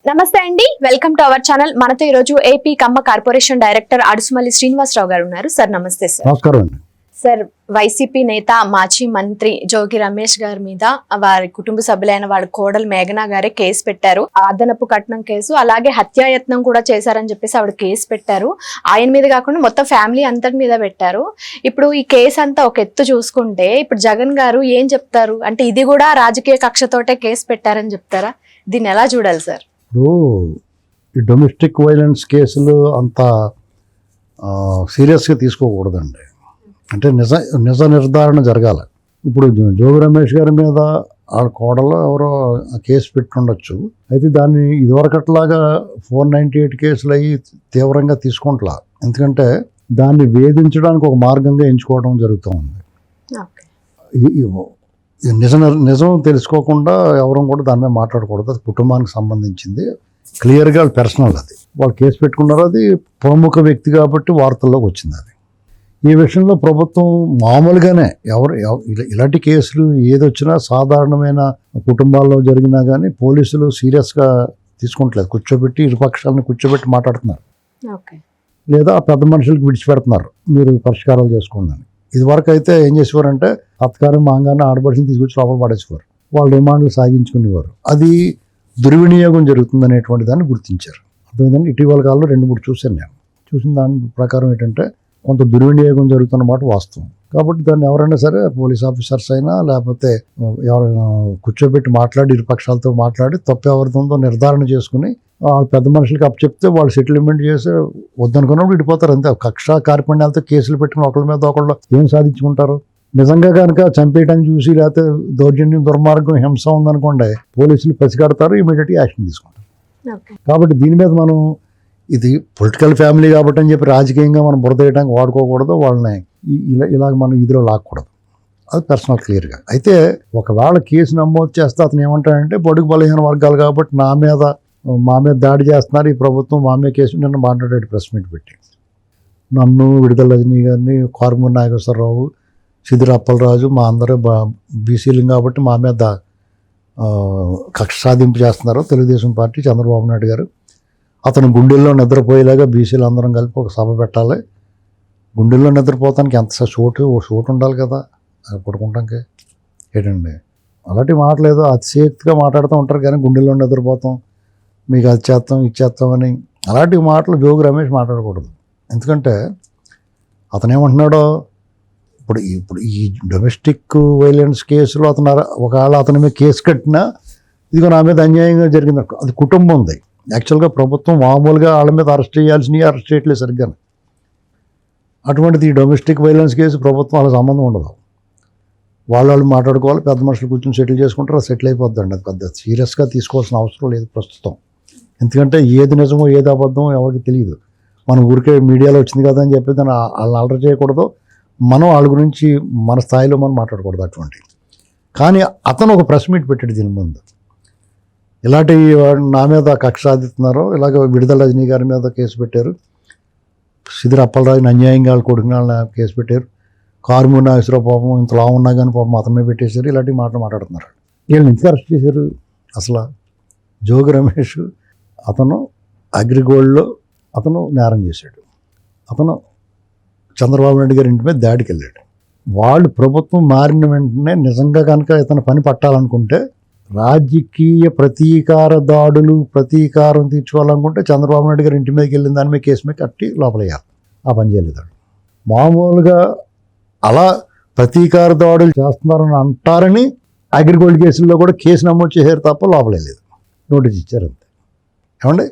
నమస్తే అండి, welcome to our channel. మనతో ఈ రోజు ఏపీ కమ్మ కార్పొరేషన్ డైరెక్టర్ అడుసుమల్లి శ్రీనివాసరావు గారు ఉన్నారు. సార్ నమస్తే సార్. నమస్కారం అండి. సార్, వైసీపీ నేత మాజీ మంత్రి జోగి రమేష్ గారి మీద వారి కుటుంబ సభ్యులైన వాళ్ళ కోడలు మేఘనా గారే కేసు పెట్టారు. అదనపు కట్నం కేసు, అలాగే హత్యాయత్నం కూడా చేశారని చెప్పేసి ఆవిడ కేసు పెట్టారు. ఆయన మీద కాకుండా మొత్తం ఫ్యామిలీ అంతటి మీద పెట్టారు. ఇప్పుడు ఈ కేసు అంతా ఒక ఎత్తు చూసుకుంటే ఇప్పుడు జగన్ గారు ఏం చెప్తారు అంటే ఇది కూడా రాజకీయ కక్షతోటే కేసు పెట్టారని చెప్తారా? దీన్ని ఎలా చూడాలి సార్? ఇప్పుడు ఈ డొమెస్టిక్ వైలెన్స్ కేసులు అంత సీరియస్గా తీసుకోకూడదండి. అంటే నిజ నిర్ధారణ జరగాలి. ఇప్పుడు జోగి రమేష్ గారి మీద వాళ్ళ కోడలో ఎవరో కేసు పెట్టుండొచ్చు. అయితే దాన్ని ఇదివరకట్లాగా 498 కేసులు అయ్యి తీవ్రంగా తీసుకుంటలా. ఎందుకంటే దాన్ని వేధించడానికి ఒక మార్గంగా ఎంచుకోవడం జరుగుతూ ఉంది. నిజం తెలుసుకోకుండా ఎవరు కూడా దాని మీద మాట్లాడకూడదు. అది కుటుంబానికి సంబంధించింది, క్లియర్గా పర్సనల్. అది వాళ్ళు కేసు పెట్టుకున్నారు. అది ప్రముఖ వ్యక్తి కాబట్టి వార్తల్లోకి వచ్చింది. అది ఈ విషయంలో ప్రభుత్వం మామూలుగానే ఇలాంటి కేసులు ఏదొచ్చినా సాధారణమైన కుటుంబాల్లో జరిగినా కానీ పోలీసులు సీరియస్గా తీసుకుంటలేదు. కూర్చోబెట్టి ఇరుపక్షాలను కూర్చోబెట్టి మాట్లాడుతున్నారు, లేదా పెద్ద మనుషులకు విడిచిపెడుతున్నారు, మీరు పరిష్కారాలు చేసుకోండి అని. ఇదివరకు అయితే ఏం చేసేవారంటే అత్తగారు మాంగానే ఆడబడిని తీసుకొచ్చి లోపల పడేసేవారు, వాళ్ళ డిమాండ్లు సాగించుకునేవారు. అది దుర్వినియోగం జరుగుతుందనేటువంటి దాన్ని గుర్తించారు. అర్థమైందండి. ఇటీవల కాలంలో 2-3 చూశాను. నేను చూసిన దాని ప్రకారం ఏంటంటే కొంత దుర్వినియోగం జరుగుతున్నమాట వాస్తవం. కాబట్టి దాన్ని ఎవరైనా సరే పోలీస్ ఆఫీసర్స్ అయినా లేకపోతే ఎవరైనా కూర్చోబెట్టి మాట్లాడి ఇరుపక్షాలతో మాట్లాడి తప్పు ఎవరితో నిర్ధారణ చేసుకుని వాళ్ళ పెద్ద మనుషులకి అప్పచెప్తే వాళ్ళు సెటిల్మెంట్ చేసి వద్దనుకున్నప్పుడు విడిపోతారు. అంతే. కక్ష కార్పణ్యాలతో కేసులు పెట్టుకుని ఒకళ్ళ మీద ఒకళ్ళు ఏం సాధించుకుంటారు? నిజంగా కనుక చంపేయడానికి చూసి లేకపోతే దౌర్జన్యం, దుర్మార్గం, హింస ఉందనుకోండి, పోలీసులు పసిగడతారు, ఇమీడియట్గా యాక్షన్ తీసుకుంటారు. కాబట్టి దీని మీద మనం ఇది పొలిటికల్ ఫ్యామిలీ కాబట్టి అని చెప్పి రాజకీయంగా మనం బురదేయడానికి వాడుకోకూడదు. వాళ్ళని ఇలాగ మనం ఇదిలో లాక్కూడదు. అది పర్సనల్ క్లియర్గా. అయితే ఒకవేళ కేసు నమోదు చేస్తే అతను ఏమంటాడంటే బడుగు బలహీన వర్గాలు కాబట్టి మా మీద దాడి చేస్తున్నారు ఈ ప్రభుత్వం, మా మీద కేసు నిన్న మాట్లాడాడు ప్రెస్ మీట్ పెట్టి. నన్ను, విడుదల రజనీ గారిని, కారుమూరి నాగేశ్వరరావు, సిద్దిరి అప్పలరాజు, మా అందరూ బీసీలు కాబట్టి మా మీద కక్ష సాధింపు చేస్తున్నారు తెలుగుదేశం పార్టీ, చంద్రబాబు నాయుడు గారు. అతను గుండెల్లో నిద్రపోయేలాగా బీసీలు అందరం కలిపి ఒక సభ పెట్టాలి. గుండెల్లో నిద్రపోతానికి ఎంత చోటు ఉండాలి కదా పడుకుంటానికి. ఏంటండి అలాంటి మాటలేదు, అతిశయక్తిగా మాట్లాడుతూ ఉంటారు కానీ గుండెల్లో నిద్రపోతాం, మీకు అది చేస్తాం ఇది చేస్తామని అలాంటి మాటలు జోగి రమేష్ మాట్లాడకూడదు. ఎందుకంటే అతను ఏమంటున్నాడో ఇప్పుడు ఈ డొమెస్టిక్ వైలెన్స్ కేసులో అతను ఒకవేళ అతని మీద కేసు కట్టినా ఇదిగో నా మీద అన్యాయంగా జరిగింది, అది కుటుంబం ఉంది. యాక్చువల్గా ప్రభుత్వం మామూలుగా వాళ్ళ మీద అరెస్ట్ చేయాల్సినవి అరెస్ట్ చేయట్లేదు సరిగ్గా. అటువంటిది ఈ డొమెస్టిక్ వైలెన్స్ కేసు ప్రభుత్వం వాళ్ళ సంబంధం ఉండదు. వాళ్ళు మాట్లాడుకోవాలి, పెద్ద మనుషులు కూర్చొని సెటిల్ చేసుకుంటారు, అది సెటిల్ అయిపోద్దండి. అది పెద్ద సీరియస్గా తీసుకోవాల్సిన అవసరం లేదు ప్రస్తుతం. ఎందుకంటే ఏది నిజమో ఏది అబద్ధమో ఎవరికి తెలియదు. మన ఊరికే మీడియాలో వచ్చింది కదా అని చెప్పి దాన్ని వాళ్ళని అలర్ చేయకూడదు, మనం వాళ్ళ గురించి మన స్థాయిలో మనం మాట్లాడకూడదు అటువంటి. కానీ అతను ఒక ప్రెస్ మీట్ పెట్టాడు దీని ముందు, ఇలాంటి నా మీద కక్ష సాధిస్తున్నారు, ఇలాగ విడుదల రజనీ గారి మీద కేసు పెట్టారు, సిద్దిరి అప్పలరాజుని అన్యాయంగా వాళ్ళ కొడుకుని కేసు పెట్టారు, కారుమూరి నాగేశ్వరరావు పాపం ఇంతలా ఉన్నా కానీ పాపం అతనే పెట్టేశారు, ఇలాంటి మాటలు మాట్లాడుతున్నారు. వీళ్ళని ఎందుకు అరెస్ట్ చేశారు? అసలు జోగి రమేష్ అతను అగ్రిగోల్డ్లో అతను నేరం చేశాడు. అతను చంద్రబాబు నాయుడు గారి ఇంటి మీద దాడికి వెళ్ళాడు. వాళ్ళు ప్రభుత్వం మారిన వెంటనే నిజంగా కనుక ఇతను పని పట్టాలనుకుంటే రాజకీయ ప్రతీకారం తీర్చుకోవాలనుకుంటే చంద్రబాబు నాయుడు గారి ఇంటి మీదకి వెళ్ళిన దాని మీద కేసు మీద కట్టి లోపలయ్యాలి. ఆ పని చేయలేదు. మామూలుగా అలా ప్రతీకార దాడులు చేస్తున్నారని అంటారని అగ్రిగోల్డ్ కేసుల్లో కూడా కేసు నమోదు చేశారు తప్ప లోపలేదు, నోటీస్ ఇచ్చారు అంతే. ఏమండి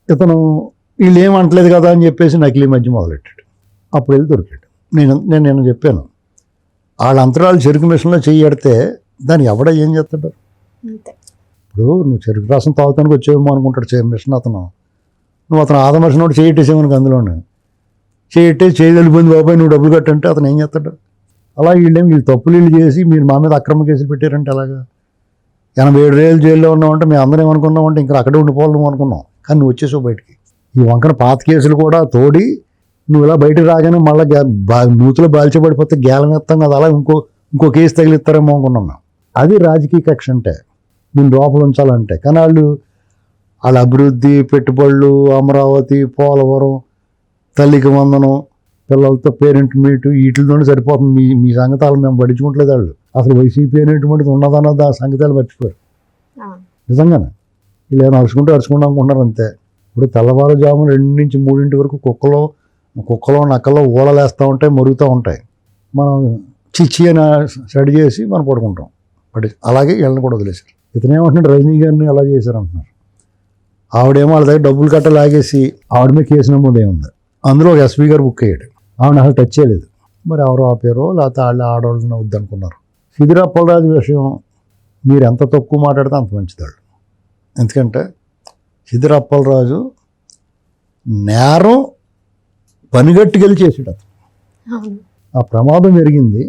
ఇతను వీళ్ళు ఏమంటలేదు కదా అని చెప్పేసి నకిలీ మధ్య మొదలెట్టాడు. అప్పుడు వెళ్ళి దొరికాడు. నేను చెప్పాను, వాళ్ళ అంతరాలు చెరుకు మిషన్లో చెయ్యడితే దాన్ని ఎవడ ఏం చేస్తాడు? ఇప్పుడు నువ్వు చెరుకు రసం తాగుతానికి వచ్చేవేమో అనుకుంటాడు మిషన్ అతను. నువ్వు అతను ఆదమర్శన ఒకటి చేయట్టేసేమనుకు అందులోనే చేయగలిపోయింది బాబాయ్ నువ్వు డబ్బులు కట్టంటే అతను ఏం చేస్తాడు? అలా వీళ్ళు తప్పులు చేసి మీరు మా మీద అక్రమ కేసులు పెట్టారంటే అలాగా 87 ఏళ్ళు జైల్లో ఉన్నామంటే మేము అందరం ఏమనుకున్నామంటే ఇంకా అక్కడే ఉండిపోవాలి అనుకున్నాం. కానీ నువ్వు వచ్చేసావు బయటికి. ఈ వంకన పాత కేసులు కూడా తోడి నువ్వు ఇలా బయటకు రాగానే మళ్ళీ నూతులో బాల్చబడిపోతే గేలం ఎత్తాం కదా, అలా ఇంకో కేసు తగిలిస్తారేమో అనుకున్నాం మేము. అది రాజకీయ కక్ష అంటే, నేను లోపల ఉంచాలంటే. కానీ వాళ్ళు వాళ్ళ అభివృద్ధి, పెట్టుబడులు, అమరావతి, పోలవరం, తల్లికి వందనం, పిల్లలతో పేరెంట్ మీటు వీటితోనే సరిపోతుంది. మీ మీ సంగతాలు మేము పట్టించుకోవట్లేదు. వాళ్ళు అసలు వైసీపీ అనేటువంటిది ఉన్నదన్నది ఆ సంగతాలు మర్చిపోయారు. నిజంగానే వీళ్ళు ఏమైనా అరుచుకుంటూ అనుకుంటున్నారు అంతే. ఇప్పుడు తెల్లవారుజాము 2 నుంచి 3 వరకు కుక్కలో నక్కల్లో ఊళలేస్తూ ఉంటాయి, మరుగుతూ ఉంటాయి. మనం చిచ్చి అని స్టడీ చేసి మనం పడుకుంటాం. అలాగే వీళ్ళని కూడా వదిలేశారు. ఇతనేమంటున్నాడు, రజనీ గారిని అలా చేశారు అంటున్నారు. ఆవిడేమో వాళ్ళ దగ్గర డబ్బులు కట్ట లాగేసి ఆవిడ మీద కేసు నమోదే ఉంది. అందులో ఒక ఎస్పీ గారు బుక్ అయ్యాడు. ఆవిడ అసలు టచ్ చేయలేదు. మరి ఎవరో ఆపారో లేకపోతే వాళ్ళు ఆడవాళ్ళని వద్దనుకున్నారు. సిదిరి అప్పలరాజు విషయం మీరు ఎంత తక్కువ మాట్లాడితే అంత మంచిదాళ్ళు. ఎందుకంటే సిదిరి అప్పలరాజు నేరం పనిగట్టుకెళ్ళి చేసాడు. అతను ఆ ప్రమాదం జరిగింది.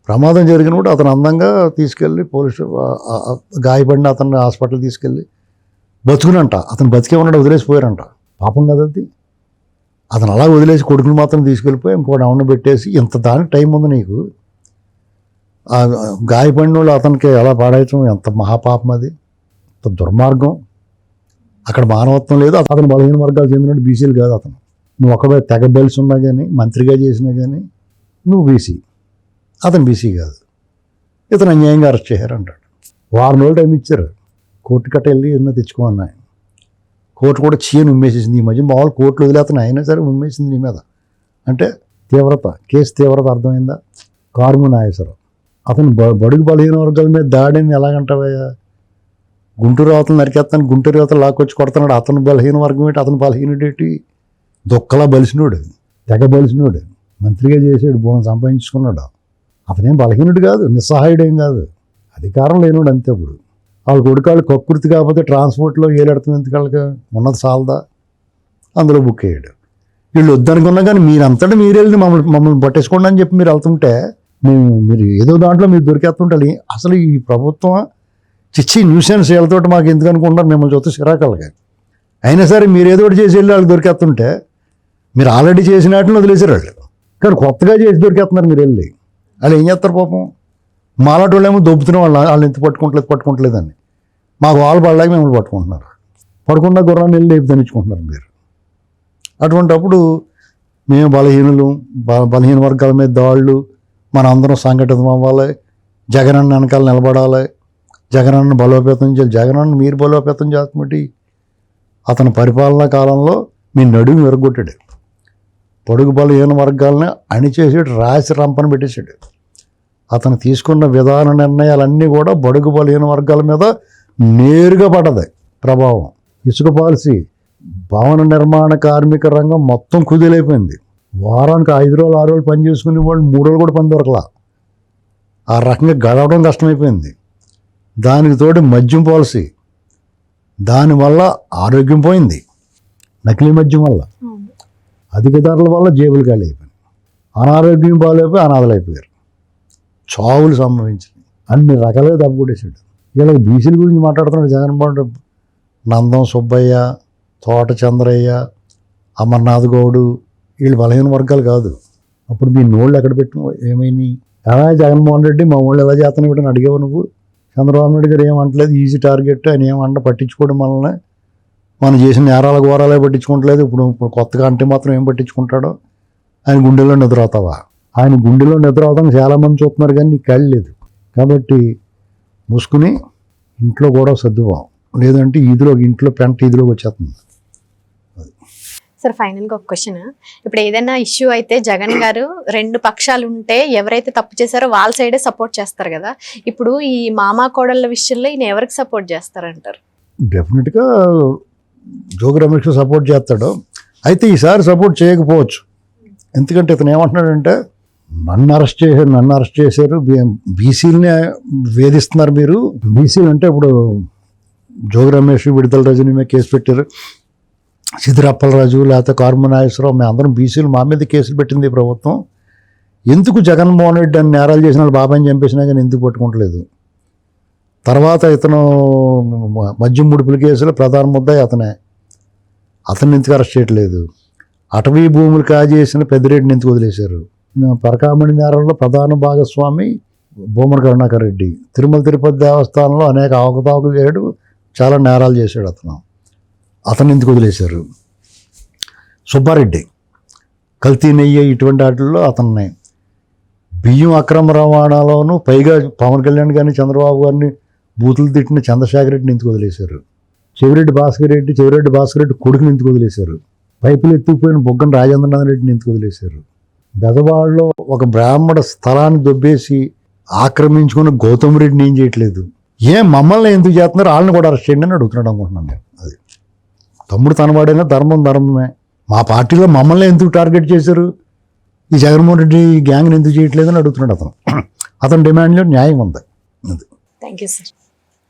ప్రమాదం జరిగినప్పుడు అతను అందంగా తీసుకెళ్ళి పోలీసు గాయపడిన అతన్ని హాస్పిటల్ తీసుకెళ్ళి బతుకునంట. అతను బతికే ఉన్నాడు, వదిలేసిపోయారంట. పాపం కదా అది. అతను అలా వదిలేసి కొడుకుని మాత్రం తీసుకెళ్ళిపోయి ఇంకోటి అవును పెట్టేసి ఇంత దానికి టైం ఉంది నీకు. ఆ గాయపడిన వాళ్ళు అతనికి ఎలా పాడేయటం ఎంత మహాపాపం అది, ఎంత దుర్మార్గం. అక్కడ మానవత్వం లేదు. అతను బలహీన వర్గాలు చెందినట్టు బీసీలు కాదు. నువ్వు ఒకవేళ తెగ బలిసి ఉన్నా కానీ మంత్రిగా చేసినా కానీ నువ్వు బీసీ, అతను బీసీ కాదు. ఇతను అన్యాయంగా అరెస్ట్ చేశారంటాడు. 6 రోజులు టైం ఇచ్చారు. కోర్టు కట్ట వెళ్ళి ఎన్నో తెచ్చుకోమన్నాయి. కోర్టు కూడా చీని ఉమ్మేసేసింది. ఈ మధ్య మామూలు కోర్టులు వదిలేతను అయినా సరే ఉమ్మేసింది నీ మీద. అంటే తీవ్రత, కేసు తీవ్రత అర్థమైందా? కారుము నాగేశ్వరరావు అతను బడుగు బలహీన వర్గాల మీద దాడిని ఎలాగంటావయ్యా? గుంటూరు అవతలు నరికేస్తాను, గుంటూరు అవతలు లాక్కొచ్చి కొడుతున్నాడు. అతను బలహీన వర్గం ఏంటి? అతను బలహీనుడేటి? దొక్కలా బలిసినోడు, తెగ బలిసినోడు, మంత్రిగా చేసాడు, బోనం సంపాదించుకున్నాడు. అతనేం బలహీనుడు కాదు, నిస్సహాయుడేం కాదు, అధికారం లేనివాడు అంతే. ఇప్పుడు వాళ్ళ కొడుకాళ్ళు కకృతి కాకపోతే ట్రాన్స్పోర్ట్లో ఏలెడతాం ఎందుకు? ఉన్నది చాలదా? అందులో బుక్ అయ్యాడు. వీళ్ళు వద్దనుకున్నా కానీ మీరంతటా మీరు వెళ్ళి మమ్మల్ని పట్టేసుకోండి అని చెప్పి మీరు వెళ్తుంటే మీరు ఏదో దాంట్లో మీరు దొరికేస్తుంటారు. అసలు ఈ ప్రభుత్వం చిచ్చి న్యూసెన్స్ వీళ్ళతోటి మాకు ఎందుకు అనుకుంటున్నారు? మిమ్మల్ని చూస్తే సిరాకలగా. అయినా సరే మీరు ఏదో ఒకటి చేసి వెళ్ళి వాళ్ళకి దొరికేస్తుంటే మీరు ఆల్రెడీ చేసిన వాటిని వదిలేసారు వాళ్ళు. కానీ కొత్తగా చేసి దొరికేస్తున్నారు మీరు వెళ్ళి. వాళ్ళు ఏం చేస్తారు పాపం? మాలాంటి వాళ్ళు ఏమో దొబ్బుతున్న వాళ్ళు ఎంత పట్టుకుంటలేదని మాకు వాళ్ళు పడలేక మిమ్మల్ని పట్టుకుంటున్నారు. పడుకున్న గుర్రాన్ని వెళ్ళి లేపి దంచుకుంటున్నారు మీరు. అటువంటప్పుడు మేము బలహీన వర్గాల మీద దాళ్ళు, మన అందరం సంఘటితం అవ్వాలి, జగనన్న వెనకాల నిలబడాలి, జగనన్న బలోపేతం చేయాలి. జగనన్న మీరు బలోపేతం చేస్తున్నట్టు అతని పరిపాలనా కాలంలో మీ నడుము విరగొట్టాడు. పొడుగు బలహీన వర్గాలని అణిచేసాడు, రాసి రంపన పెట్టేశాడు. అతను తీసుకున్న విధాన నిర్ణయాలన్నీ కూడా బడుగు బలహీన వర్గాల మీద నేరుగా పడ్డది ప్రభావం. ఇసుక పాలసీ, భవన నిర్మాణ కార్మిక రంగం మొత్తం కుదిలైపోయింది. వారానికి 5 రోజులు 6 రోజులు పని చేసుకునే వాళ్ళు 3 రోజులు కూడా పని దొరకలా. ఆ రకంగా గడవడం కష్టమైపోయింది. దానికి తోడు మద్యం పాలసీ, దానివల్ల ఆరోగ్యం పోయింది. నకిలీ మద్యం వల్ల, అధిక ధరల వల్ల జేబులు ఖాళీ అయిపోయింది. అనారోగ్యం బాగాలైపోయి అనాథలైపోయారు. చావులు సంభవించింది. అన్ని రకాలుగా దెబ్బకొట్టేశాడు. వీళ్ళకి బీసీల గురించి మాట్లాడుతున్నాడు జగన్మోహన్ రెడ్డి. నందం సుబ్బయ్య, తోట చంద్రయ్య, అమర్నాథ్ గౌడు వీళ్ళు బలహీన వర్గాలు కాదు. అప్పుడు మీ నోళ్ళు ఎక్కడ పెట్టు ఏమైనాయి? ఎలా జగన్మోహన్ రెడ్డి మా వాళ్ళు ఎలా చేతను పెట్టని అడిగావు నువ్వు? చంద్రబాబు నాయుడు గారు ఏమంటలేదు, ఈజీ టార్గెట్ ఆయన ఏమంట పట్టించుకోవడం వల్లనే మనం చేసిన నేరాల ఘోరాలే పట్టించుకోవట్లేదు. ఇప్పుడు కొత్తగా అంటే మాత్రం ఏం పట్టించుకుంటాడో? ఆయన గుండెల్లో నిద్రవుతావా? ఆయన గుండెలో నిద్ర అవుతాను చాలామంది చూస్తున్నారు కానీ నీకు కళ్ళు లేదు. కాబట్టి మూసుకుని ఇంట్లో కూడా సర్దువాం, లేదంటే ఇంట్లో పెంట ఈదిలోకి వచ్చేస్తుంది. సార్ ఫైనల్గా ఒక క్వశ్చన్. ఇప్పుడు ఏదైనా ఇష్యూ అయితే జగన్ గారు 2 పక్షాలు ఉంటే ఎవరైతే తప్పు చేశారో వాళ్ళ సైడే సపోర్ట్ చేస్తారు కదా. ఇప్పుడు ఈ మామా కోడళ్ళ విషయంలో ఈయన ఎవరికి సపోర్ట్ చేస్తారంటారు? డెఫినెట్గా జోగి రమేష్ సపోర్ట్ చేస్తాడు. అయితే ఈసారి సపోర్ట్ చేయకపోవచ్చు. ఎందుకంటే ఇతను ఏమంటున్నాడంటే నన్ను అరెస్ట్ చేశారు, బీసీలని వేధిస్తున్నారు మీరు. బీసీలు అంటే ఇప్పుడు జోగి రమేష్, విడుదల రజనీ మీద కేసు పెట్టారు, సిదిరి అప్పలరాజు లేకపోతే కారుము నాగేశ్వరరావు, మేము అందరం బీసీలు, మా మీద కేసులు పెట్టింది ప్రభుత్వం. ఎందుకు జగన్మోహన్ రెడ్డి అని నేరాలు చేసిన వాళ్ళు బాబాయిని చంపేసినా కానీ ఎందుకు పట్టుకుంటలేదు? తర్వాత ఇతను మద్యం ముడుపుల కేసులో ప్రధాన ముద్దాయి అతన్ని ఎందుకు అరెస్ట్ చేయట్లేదు? అటవీ భూములు కాజేసిన పెద్దిరెడ్డిని ఎందుకు వదిలేశారు? పరకామణి నేరంలో ప్రధాన భాగస్వామి భూమన కరుణాకర్ రెడ్డి. తిరుమల తిరుపతి దేవస్థానంలో అనేక అవకతవకలు చేయడు, చాలా నేరాలు చేశాడు అతను ఎందుకు వదిలేశారు? సుబ్బారెడ్డి కల్తీ నెయ్యి ఇటువంటి వాటిల్లో అతన్ని బియ్యం అక్రమ రవాణాలోను పైగా పవన్ కళ్యాణ్ గారిని చంద్రబాబు గారిని బూతులు తిట్టిన చంద్రశేఖర్ రెడ్డిని ఎందుకు వదిలేశారు? చెవిరెడ్డి భాస్కర్ రెడ్డి కొడుకుని ఎందుకు వదిలేశారు? పైపులు ఎత్తుకుపోయిన బొగ్గన రాజేంద్రనాథ్ రెడ్డిని ఎందుకు వదిలేశారు? బెదవాడలో ఒక బ్రాహ్మణ స్థలాన్ని దొబ్బేసి ఆక్రమించుకున్న గౌతమ్ రెడ్డిని ఏం చేయట్లేదు? మమ్మల్ని ఎందుకు చేస్తున్నారు? వాళ్ళని కూడా అరెస్ట్ చేయండి అని అడుగుతున్నాడు అనుకుంటున్నాను నేను. అది తమ్ముడు తనవాడైనా ధర్మమే. మా పార్టీలో మమ్మల్ని ఎందుకు టార్గెట్ చేశారు? ఈ జగన్మోహన్ రెడ్డి గ్యాంగ్ని ఎందుకు చేయట్లేదని అడుగుతున్నాడు అతను డిమాండ్లో న్యాయం ఉంది. అది థ్యాంక్ యూ సార్.